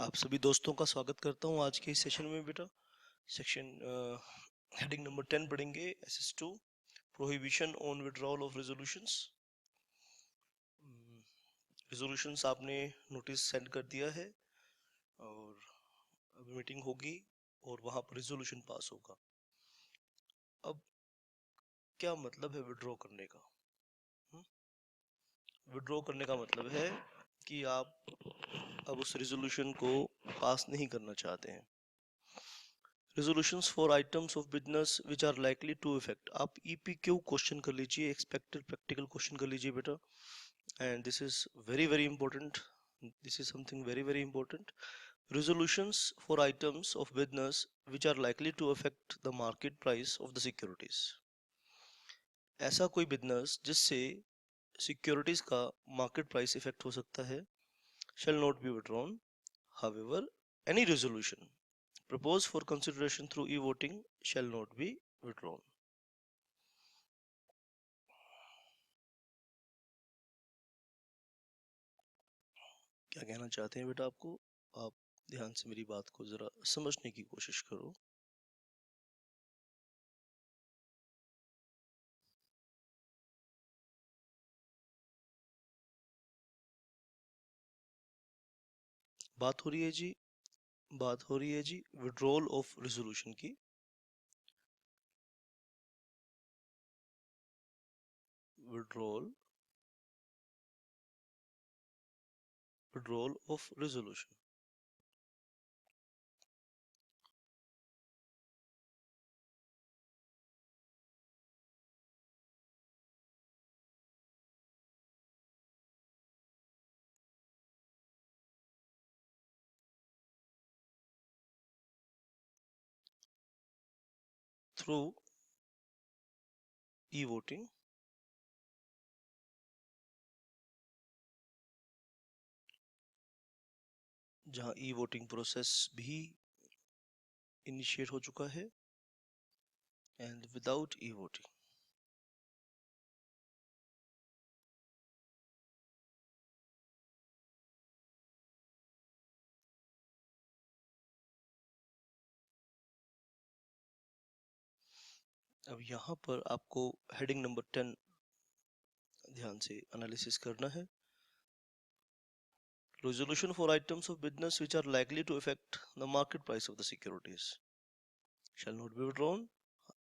आप सभी दोस्तों का स्वागत करता हूं आज के इस सेशन में बेटा। सेक्शन हेडिंग नंबर 10 पढ़ेंगे। SS2 prohibition on withdrawal of resolutions. Resolutions आपने नोटिस सेंड कर दिया है और अब मीटिंग होगी और वहां पर रेजोल्यूशन पास होगा। अब क्या मतलब है विड्रॉ करने का? विड्रॉ करने का मतलब है कि आप अब उस रेजोल्यूशन को पास नहीं करना चाहते हैं। Resolutions for items of business which are likely to affect, आप EPQ क्वेश्चन कर लीजिए, एक्सपेक्टेड प्रैक्टिकल क्वेश्चन कर लीजिए बेटा। And this is very very important, this is something very very important. Resolutions for items of business which are likely to affect the market price of the securities, ऐसा कोई business जिससे securities का market price effect हो सकता है, shall not be withdrawn. However, any resolution proposed for consideration through e-voting shall not be withdrawn. क्या कहना चाहते हैं बेटा आपको? आप ध्यान से मेरी बात को जरा समझने की कोशिश करो। बात हो रही है जी, बात हो रही है जी विड्रॉल ऑफ रेजोल्यूशन की। Withdrawal withdrawal of resolution. Through e voting, जहां ई वोटिंग प्रोसेस भी इनिशिएट हो चुका है, एंड विदाउट ई वोटिंग। अब यहाँ पर आपको हेडिंग नंबर 10 ध्यान से एनालिसिस करना है। Resolution for items of business which are likely to affect the market price of the securities shall not be withdrawn.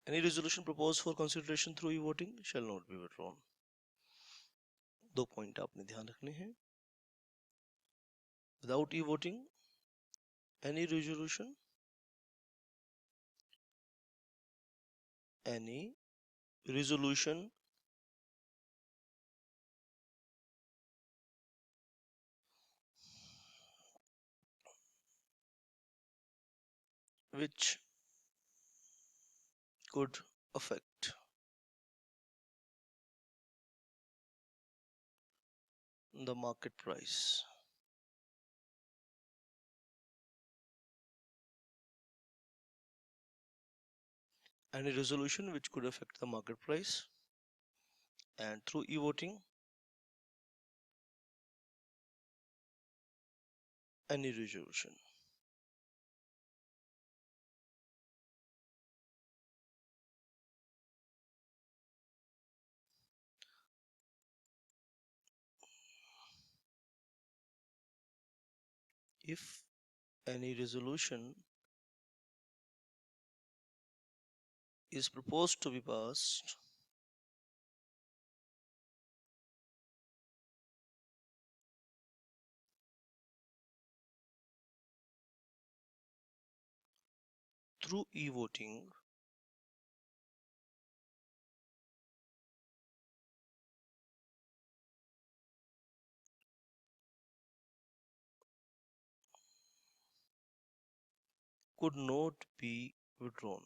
Any resolution proposed for consideration through e-voting shall not be withdrawn. दो point आपने ध्यान रखने हैं। Without e-voting, any resolution which could affect the market price. Any resolution which could affect the market price, and through e-voting, any resolution. If any resolution is proposed to be passed through e-voting, could not be withdrawn.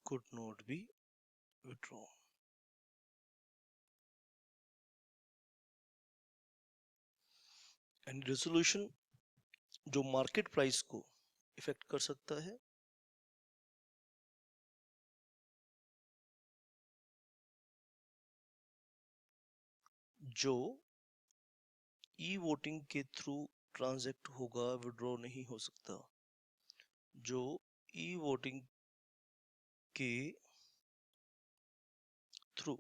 Could not be withdrawn. And resolution जो market price को effect कर सकता है, जो e voting के through transact होगा, withdraw नहीं हो सकता। जो ई वोटिंग के थ्रू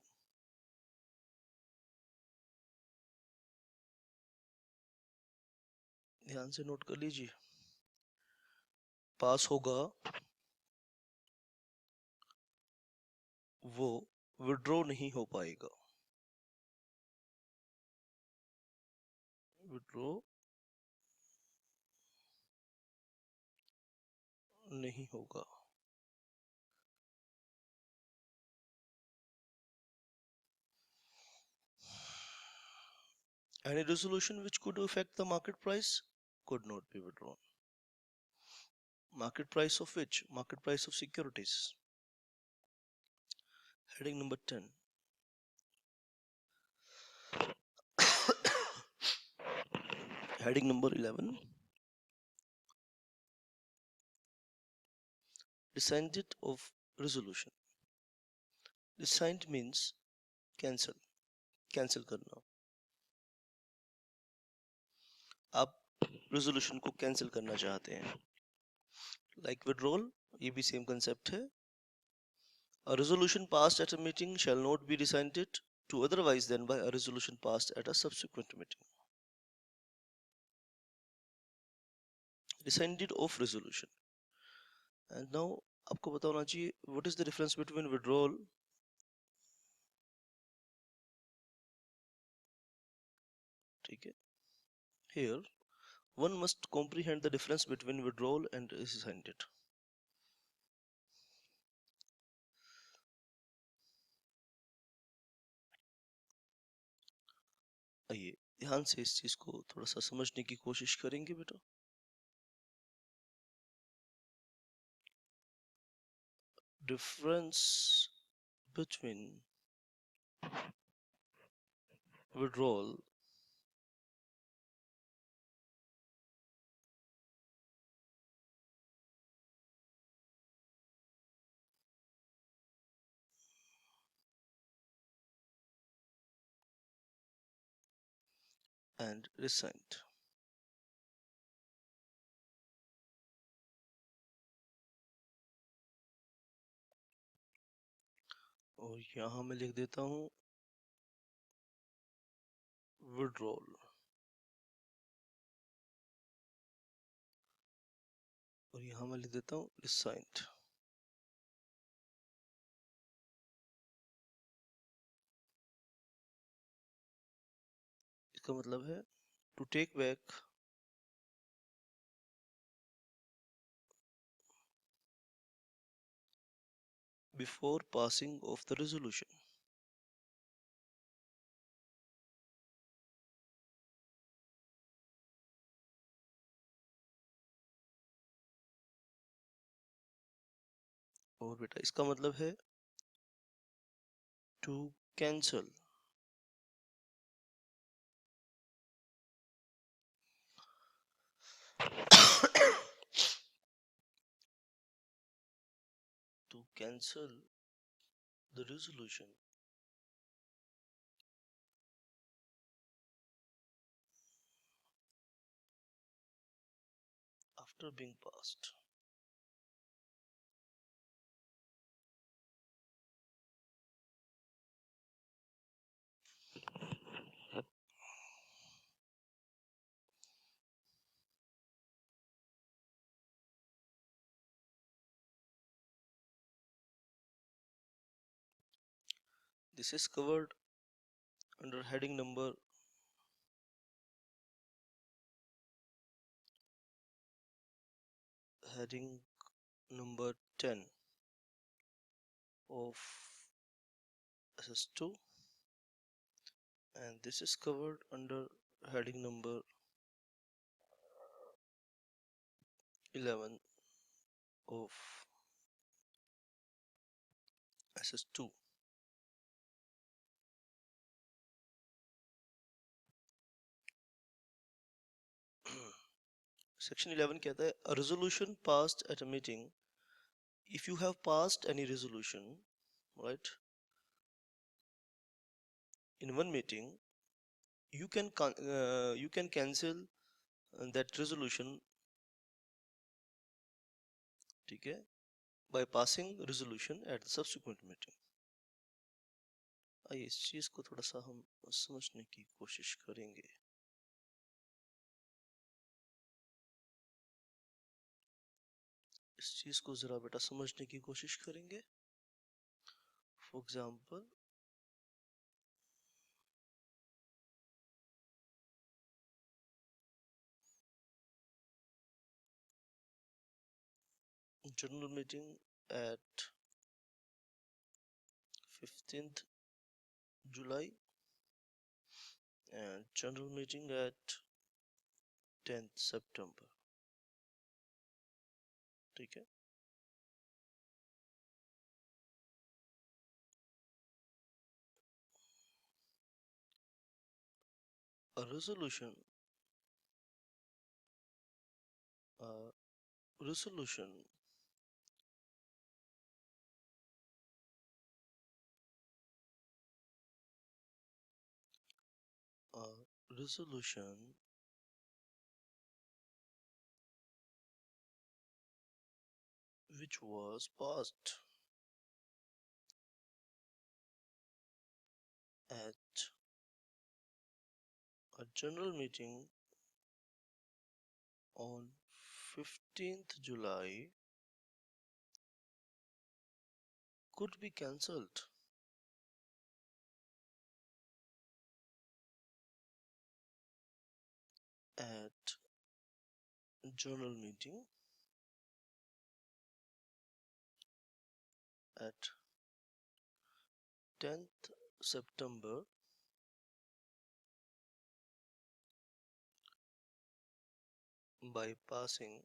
ध्यान से नोट कर लीजिए, पास होगा, वो विड्रॉ नहीं हो पाएगा, विड्रॉ नहीं होगा। Any resolution which could affect the market price could not be withdrawn. Market price of which? Market price of securities. Heading number 10. Heading number 11. Rescinded of resolution. Rescind means cancel. Cancel करना. आप resolution को cancel करना चाहते हैं. Like withdrawal, ये भी same concept है. A resolution passed at a meeting shall not be rescinded to otherwise than by a resolution passed at a subsequent meeting. Rescinded of resolution. And now आपको पता होना चाहिए what is the difference between withdrawal ठीक है. Here one must comprehend the difference between withdrawal and rescinded. आइए ध्यान से इस चीज को थोड़ा सा समझने की कोशिश करेंगे बेटा. Difference between withdrawal and rescind. और यहाँ मैं लिख देता हूँ withdrawal और यहाँ मैं लिख देता हूँ rescind. इसका मतलब है to take back before passing of the resolution. और बेटा इसका मतलब है to cancel to cancel the resolution after being passed. This is covered under heading number heading number 10 of SS2, and this is covered under heading number 11 of SS2. Section 11 कहता है a resolution passed at a meeting. If you have passed any resolution, right, in one meeting, you can cancel that resolution, ठीक है, by passing resolution at the subsequent meeting. आइए इस चीज को थोड़ा सा हम समझने की कोशिश करेंगे. इस चीज को जरा बेटा समझने की कोशिश करेंगे. For example, general meeting at 15th July and general meeting at 10th September. ठीक है. A resolution uh, resolution resolution which was passed at a general meeting on 15th July could be cancelled at general meeting at 10th September by passing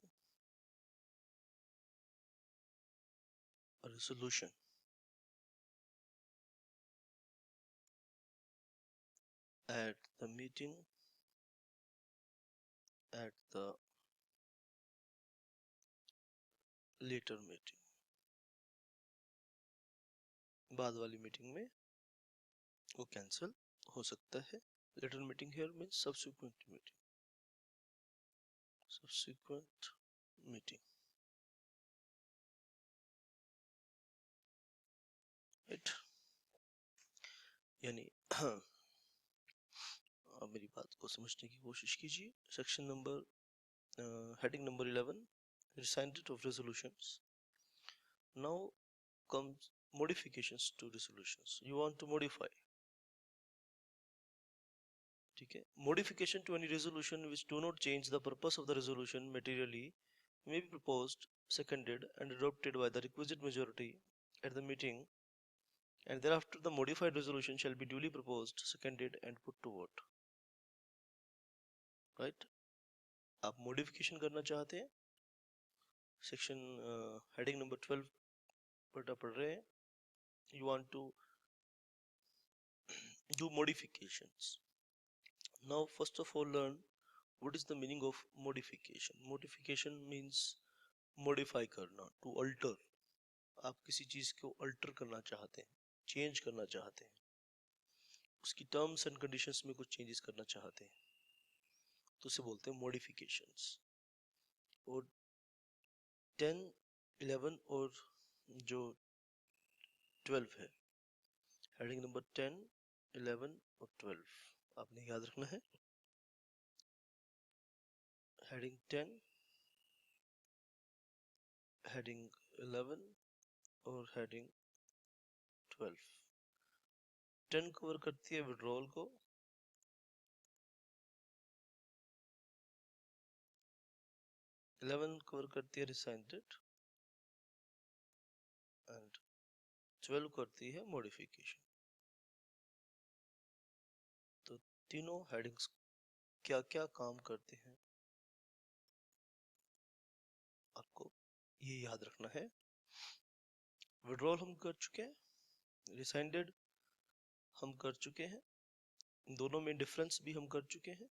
a resolution at the meeting at the later meeting. बाद वाली meeting में वो cancel हो सकता है. Later meeting here means subsequent meeting. Subsequent meeting. Right? यानी अब मेरी बात को समझने की कोशिश कीजिए. Section number heading number 11, recited of resolutions. Now comes modifications to resolutions. You want to modify, ठीक है. Modification to any resolution which do not change the purpose of the resolution materially may be proposed, seconded and adopted by the requisite majority at the meeting, and thereafter the modified resolution shall be duly proposed, seconded and put to vote. Right? आप modification करना चाहते हैं, section heading number 12 पढ़ रहे हैं. You want to do modifications. Now first of all learn what is the meaning of modification. Modification means modify करना, to alter. आप किसी चीज को अल्टर करना चाहते हैं, चेंज करना चाहते हैं, उसकी टर्म्स एंड कंडीशंस में कुछ चेंजेस करना चाहते हैं, तो उसे बोलते हैं मॉडिफिकेशंस. और 10, 11 और जो 12 है, हेडिंग नंबर 10, 11 और 12 आपने याद रखना है. हेडिंग 10, हेडिंग 11 और हेडिंग 12. 10 कवर करती है विड्रॉल को, 11 कवर करती है रिसाइंटेड एंड 12 करती है मॉडिफिकेशन. तो तीनों हेडिंग्स क्या क्या काम करते हैं आपको ये याद रखना है. विड्रॉल हम कर चुके हैं, रिसाइंडेड हम कर चुके हैं, दोनों में डिफरेंस भी हम कर चुके हैं.